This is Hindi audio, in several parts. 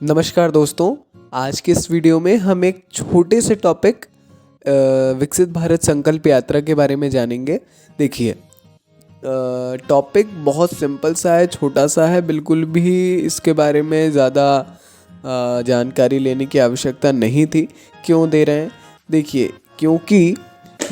नमस्कार दोस्तों। आज के इस वीडियो में हम एक छोटे से टॉपिक विकसित भारत संकल्प यात्रा के बारे में जानेंगे। देखिए, टॉपिक बहुत सिंपल सा है, छोटा सा है, बिल्कुल भी इसके बारे में ज़्यादा जानकारी लेने की आवश्यकता नहीं थी। क्यों दे रहे हैं? देखिए, क्योंकि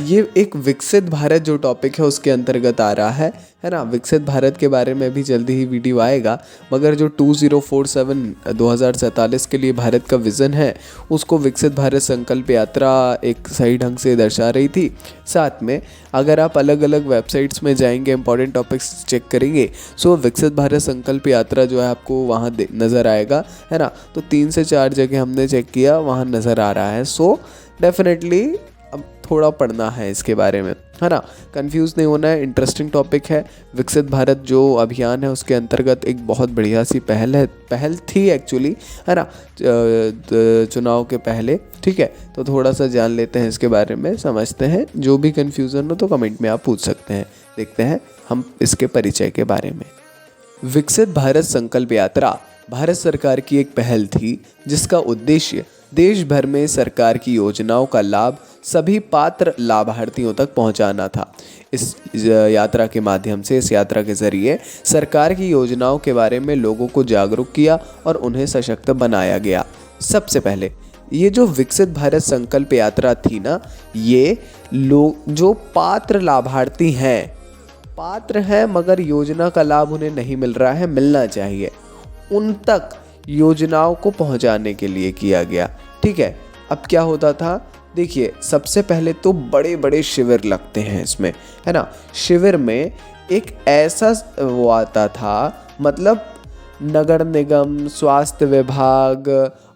ये एक विकसित भारत जो टॉपिक है उसके अंतर्गत आ रहा है ना। विकसित भारत के बारे में भी जल्दी ही वीडियो आएगा, मगर जो 2047 2047 के लिए भारत का विज़न है उसको विकसित भारत संकल्प यात्रा एक सही ढंग से दर्शा रही थी। साथ में अगर आप अलग अलग वेबसाइट्स में जाएंगे, इंपॉर्टेंट टॉपिक्स चेक करेंगे, सो विकसित भारत संकल्प यात्रा जो है आपको वहाँ नज़र आएगा, है ना। तो 3 से 4 जगह हमने चेक किया, वहाँ नज़र आ रहा है। सो डेफिनेटली अब थोड़ा पढ़ना है इसके बारे में, है ना। कंफ्यूज नहीं होना है, इंटरेस्टिंग टॉपिक है। विकसित भारत जो अभियान है उसके अंतर्गत एक बहुत बढ़िया सी पहल थी एक्चुअली, है ना, चुनाव के पहले। ठीक है, तो थोड़ा सा जान लेते हैं इसके बारे में, समझते हैं। जो भी कन्फ्यूज़न हो तो कमेंट में आप पूछ सकते हैं। देखते हैं हम इसके परिचय के बारे में। विकसित भारत संकल्प यात्रा भारत सरकार की एक पहल थी जिसका उद्देश्य देश भर में सरकार की योजनाओं का लाभ सभी पात्र लाभार्थियों तक पहुंचाना था। इस यात्रा के माध्यम से, इस यात्रा के जरिए सरकार की योजनाओं के बारे में लोगों को जागरूक किया और उन्हें सशक्त बनाया गया। सबसे पहले ये जो विकसित भारत संकल्प यात्रा थी ना, ये लोग जो पात्र लाभार्थी हैं, पात्र हैं मगर योजना का लाभ उन्हें नहीं मिल रहा है, मिलना चाहिए, उन तक योजनाओं को पहुंचाने के लिए किया गया। ठीक है, अब क्या होता था? देखिए, सबसे पहले तो बड़े बड़े शिविर लगते हैं इसमें, है ना। शिविर में एक ऐसा वो आता था, मतलब नगर निगम, स्वास्थ्य विभाग,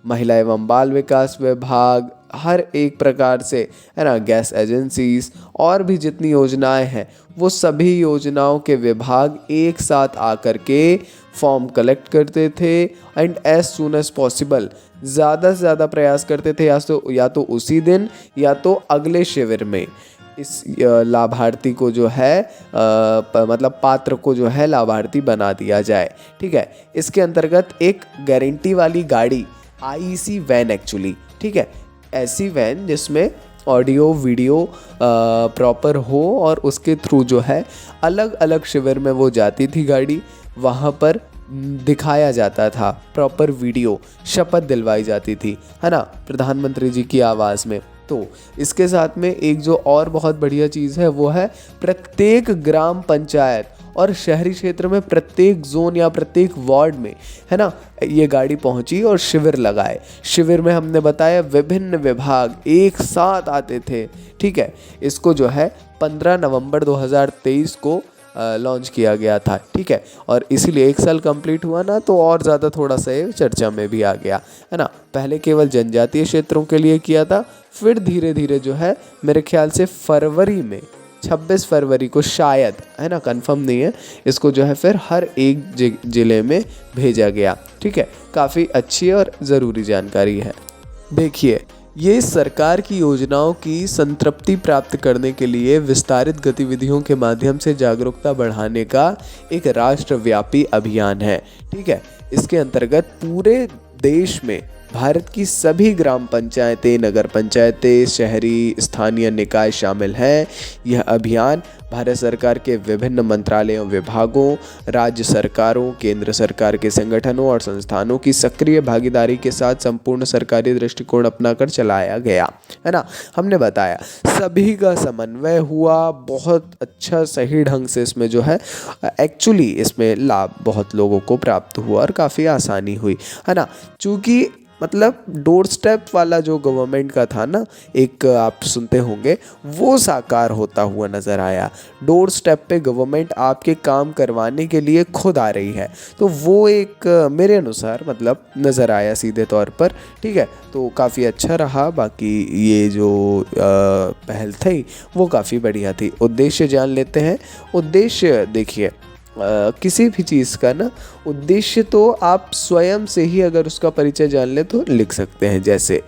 महिला एवं बाल विकास विभाग, हर एक प्रकार से, है ना, गैस एजेंसीज और भी जितनी योजनाएं हैं वो सभी योजनाओं के विभाग एक साथ आकर के फॉर्म कलेक्ट करते थे and as soon as possible ज़्यादा से ज़्यादा प्रयास करते थे या तो उसी दिन या तो अगले शिविर में इस लाभार्थी को जो है मतलब पात्र को जो है लाभार्थी बना दिया जाए। ठीक है, इसके अंतर्गत एक गारंटी वाली गाड़ी, आईसी वैन एक्चुअली, ठीक है, ऐसी वैन जिसमें ऑडियो वीडियो प्रॉपर हो और उसके थ्रू जो है अलग अलग शिविर में वो जाती थी गाड़ी, वहाँ पर दिखाया जाता था प्रॉपर वीडियो, शपथ दिलवाई जाती थी, है ना, प्रधानमंत्री जी की आवाज़ में। तो इसके साथ में एक जो और बहुत बढ़िया चीज़ है वो है प्रत्येक ग्राम पंचायत और शहरी क्षेत्र में प्रत्येक जोन या प्रत्येक वार्ड में, है ना, ये गाड़ी पहुंची और शिविर लगाए। शिविर में हमने बताया विभिन्न विभाग एक साथ आते थे। ठीक है, इसको जो है 15 नवंबर 2023 को लॉन्च किया गया था। ठीक है, और इसीलिए 1 साल कंप्लीट हुआ ना, तो और ज़्यादा थोड़ा सा ये चर्चा में भी आ गया, है ना। पहले केवल जनजातीय क्षेत्रों के लिए किया था, फिर धीरे धीरे जो है मेरे ख्याल से फरवरी में 26 फरवरी को शायद, है ना, कंफर्म नहीं है, इसको जो है फिर हर एक ज़िले में भेजा गया। ठीक है, काफ़ी अच्छी और ज़रूरी जानकारी है। देखिए, ये सरकार की योजनाओं की संतृप्ति प्राप्त करने के लिए विस्तारित गतिविधियों के माध्यम से जागरूकता बढ़ाने का एक राष्ट्रव्यापी अभियान है। ठीक है, इसके अंतर्गत पूरे देश में भारत की सभी ग्राम पंचायतें, नगर पंचायतें, शहरी स्थानीय निकाय शामिल हैं। यह अभियान भारत सरकार के विभिन्न मंत्रालयों, विभागों, राज्य सरकारों, केंद्र सरकार के संगठनों और संस्थानों की सक्रिय भागीदारी के साथ संपूर्ण सरकारी दृष्टिकोण अपनाकर चलाया गया, है ना। हमने बताया सभी का समन्वय हुआ, बहुत अच्छा सही ढंग से इसमें जो है एक्चुअली इसमें लाभ बहुत लोगों को प्राप्त हुआ और काफ़ी आसानी हुई, है ना। चूँकि मतलब डोर स्टेप वाला जो गवर्नमेंट का था ना, एक आप सुनते होंगे, वो साकार होता हुआ नज़र आया। डोर स्टेप पे गवर्नमेंट आपके काम करवाने के लिए खुद आ रही है, तो वो एक मेरे अनुसार मतलब नज़र आया सीधे तौर पर। ठीक है, तो काफ़ी अच्छा रहा। बाकी ये जो पहल थी वो काफ़ी बढ़िया थी। उद्देश्य जान लेते हैं। उद्देश्य देखिए, किसी भी चीज़ का ना उद्देश्य तो आप स्वयं से ही अगर उसका परिचय जान ले तो लिख सकते हैं। जैसे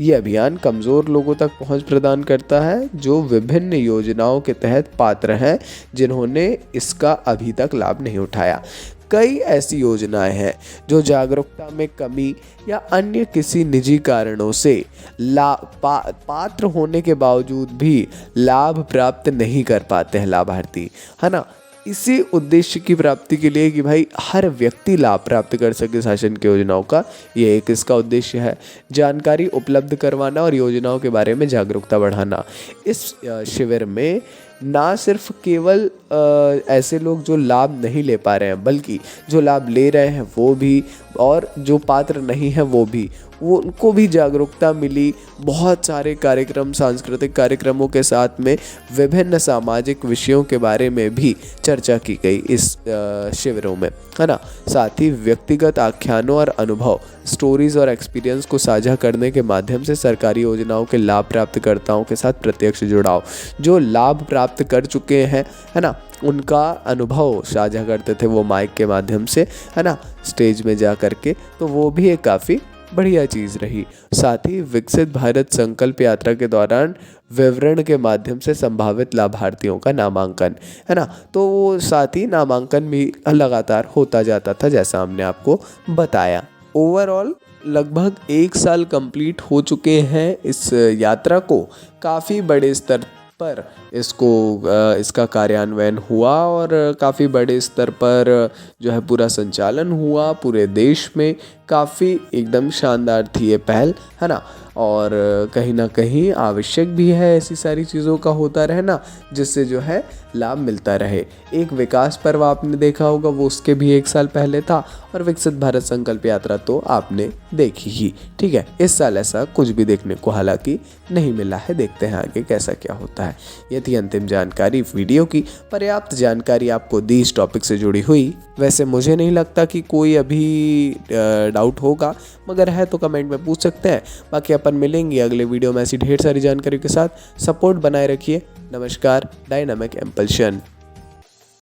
ये अभियान कमज़ोर लोगों तक पहुंच प्रदान करता है जो विभिन्न योजनाओं के तहत पात्र हैं, जिन्होंने इसका अभी तक लाभ नहीं उठाया। कई ऐसी योजनाएं हैं जो जागरूकता में कमी या अन्य किसी निजी कारणों से पात्र होने के बावजूद भी लाभ प्राप्त नहीं कर पाते हैं लाभार्थी, है ना। इसी उद्देश्य की प्राप्ति के लिए कि भाई हर व्यक्ति लाभ प्राप्त कर सके शासन की योजनाओं का, ये एक इसका उद्देश्य है। जानकारी उपलब्ध करवाना और योजनाओं के बारे में जागरूकता बढ़ाना। इस शिविर में ना सिर्फ केवल ऐसे लोग जो लाभ नहीं ले पा रहे हैं, बल्कि जो लाभ ले रहे हैं वो भी, और जो पात्र नहीं है वो भी, उनको भी जागरूकता मिली। बहुत सारे कार्यक्रम, सांस्कृतिक कार्यक्रमों के साथ में विभिन्न सामाजिक विषयों के बारे में भी चर्चा की गई इस शिविरों में, है ना। साथ ही व्यक्तिगत आख्यानों और अनुभव, स्टोरीज और एक्सपीरियंस को साझा करने के माध्यम से सरकारी योजनाओं के लाभ प्राप्तकर्ताओं के साथ प्रत्यक्ष जुड़ाव, जो लाभ प्राप्त कर चुके हैं, है ना, उनका अनुभव साझा करते थे वो माइक के माध्यम से, है ना, स्टेज में जा करके। तो वो भी एक काफ़ी बढ़िया चीज़ रही। साथ ही विकसित भारत संकल्प यात्रा के दौरान विवरण के माध्यम से संभावित लाभार्थियों का नामांकन, है ना, तो वो साथ ही नामांकन भी लगातार होता जाता था, जैसा हमने आपको बताया। ओवरऑल लगभग 1 साल कंप्लीट हो चुके हैं इस यात्रा को। काफ़ी बड़े स्तर पर इसका कार्यान्वयन हुआ और काफ़ी बड़े स्तर पर जो है पूरा संचालन हुआ पूरे देश में। काफ़ी एकदम शानदार थी ये पहल, है ना, और कहीं ना कहीं आवश्यक भी है ऐसी सारी चीज़ों का होता रहना, जिससे जो है लाभ मिलता रहे। एक विकास पर्व आपने देखा होगा, वो उसके भी 1 साल पहले था, और विकसित भारत संकल्प यात्रा तो आपने देखी ही, ठीक है। इस साल ऐसा कुछ भी देखने को हालांकि नहीं मिला है, देखते हैं आगे कैसा क्या होता है। ये थी अंतिम जानकारी वीडियो की। पर्याप्त जानकारी आपको दी इस टॉपिक से जुड़ी हुई। वैसे मुझे नहीं लगता कि कोई अभी डाउट होगा, मगर है तो कमेंट में पूछ सकते हैं। बाकी अपन मिलेंगे अगले वीडियो में ऐसी ढेर सारी जानकारी के साथ। सपोर्ट बनाए रखिए। नमस्कार, डायनामिक इम्पल्शन।